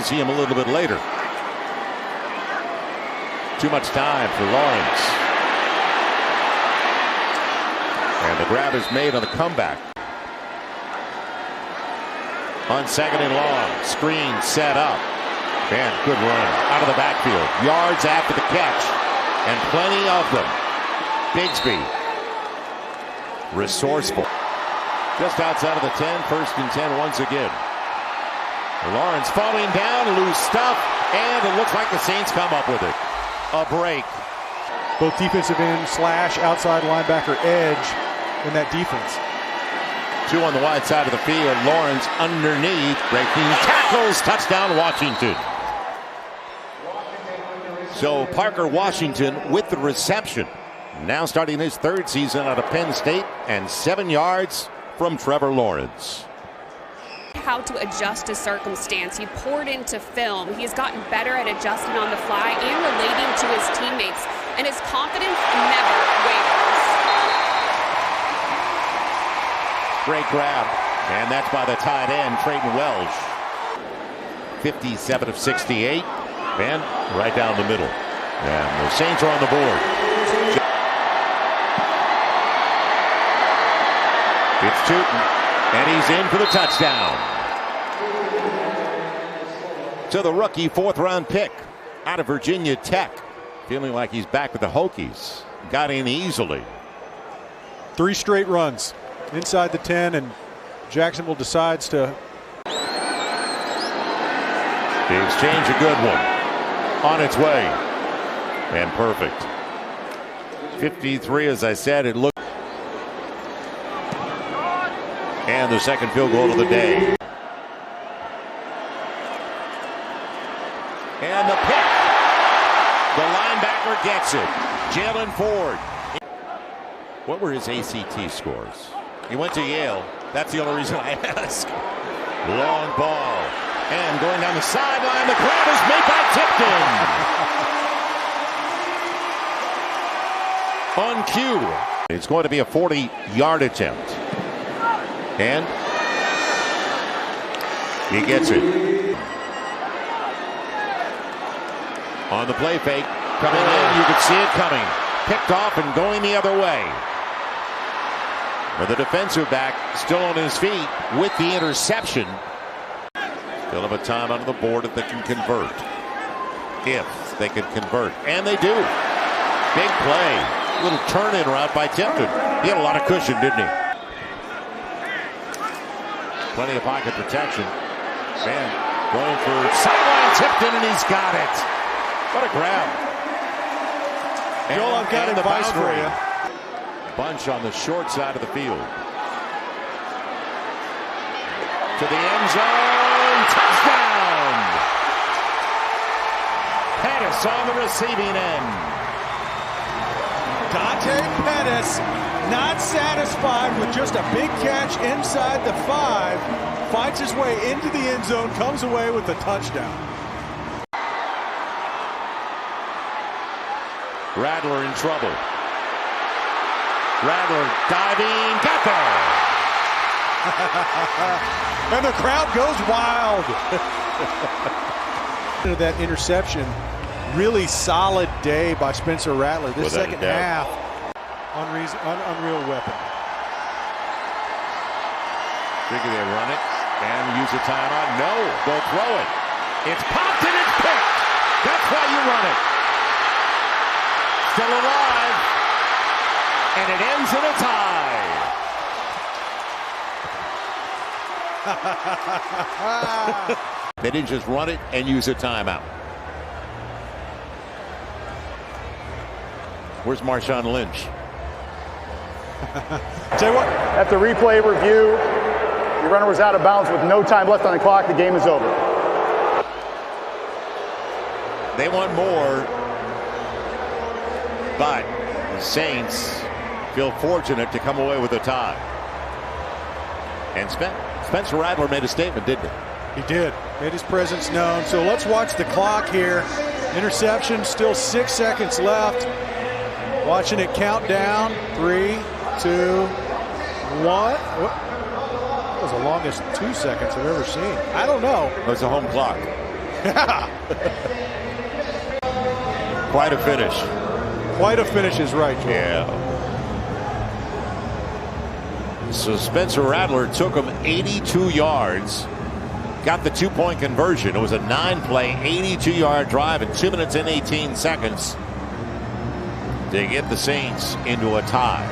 see him a little bit later. Too much time for Lawrence. And the grab is made on the comeback. On second and long, screen set up. Man, good run out of the backfield. Yards after the catch, and plenty of them. Bigsby, resourceful. Just outside of the 10, 1st and 10 once again. Lawrence falling down, loose stuff, and it looks like the Saints come up with it. A break. Both defensive end / outside linebacker edge in that defense. 2 on the wide side of the field. Lawrence underneath, breaking tackles, touchdown Washington. So Parker Washington with the reception. Now starting his 3rd season out of Penn State, and 7 yards from Trevor Lawrence. How to adjust to circumstance. He poured into film. He has gotten better at adjusting on the fly and relating to his teammates, and his confidence never wavers. Great grab, and that's by the tight end, Trayton Welsh. 57 of 68, and right down the middle. And the Saints are on the board. It's Tootin, and he's in for the touchdown. So the rookie 4th-round pick out of Virginia Tech, feeling like he's back with the Hokies. Got in easily. 3 straight runs inside the 10, and Jacksonville decides to. The exchange, a good one. On its way. And perfect. 53, as I said, it looked. And the second field goal of the day. And the pick. The linebacker gets it. Jalen Ford. What were his ACT scores? He went to Yale. That's the only reason I ask. Long ball. And going down the sideline, the grab is made by Tipton. On cue. It's going to be a 40-yard attempt. And he gets it. On the play fake. Coming in, you can see it coming. Picked off and going the other way. But the defensive back still on his feet with the interception. Still have a time out of the board if they can convert. If they can convert. And they do. Big play. Little turn-in route by Tipton. He had a lot of cushion, didn't he? Plenty of pocket protection. Man, going for sideline Tipton, and he's got it. What a grab. Joel, I've got advice for you. Bunch on the short side of the field. To the end zone. Touchdown. Pettis on the receiving end. Dante Pettis not satisfied with just a big catch inside the 5. Finds his way into the end zone. Comes away with a touchdown. Rattler in trouble. Rattler diving, got there. And the crowd goes wild. That interception, really solid day by Spencer Rattler. This second half, unreal weapon. Figure they run it and use a timeout. No, they'll throw it. It's popped and it's picked. That's why you run it. Still alive. And it ends in a tie. They didn't just run it and use a timeout. Where's Marshawn Lynch? Tell you what. After replay review, your runner was out of bounds with no time left on the clock. The game is over. They want more, but the Saints feel fortunate to come away with a tie. And Spencer Rattler made a statement, didn't he? He did. Made his presence known. So let's watch the clock here. Interception, still 6 seconds left. Watching it count down. 3, 2, 1. That was the longest 2 seconds I've ever seen. I don't know. It was a home clock. Quite a finish. Quite a finish is right, Joel. Yeah. So Spencer Rattler took him 82 yards. Got the 2-point conversion. It was a 9-play, 82-yard drive in 2 minutes and 18 seconds to get the Saints into a tie.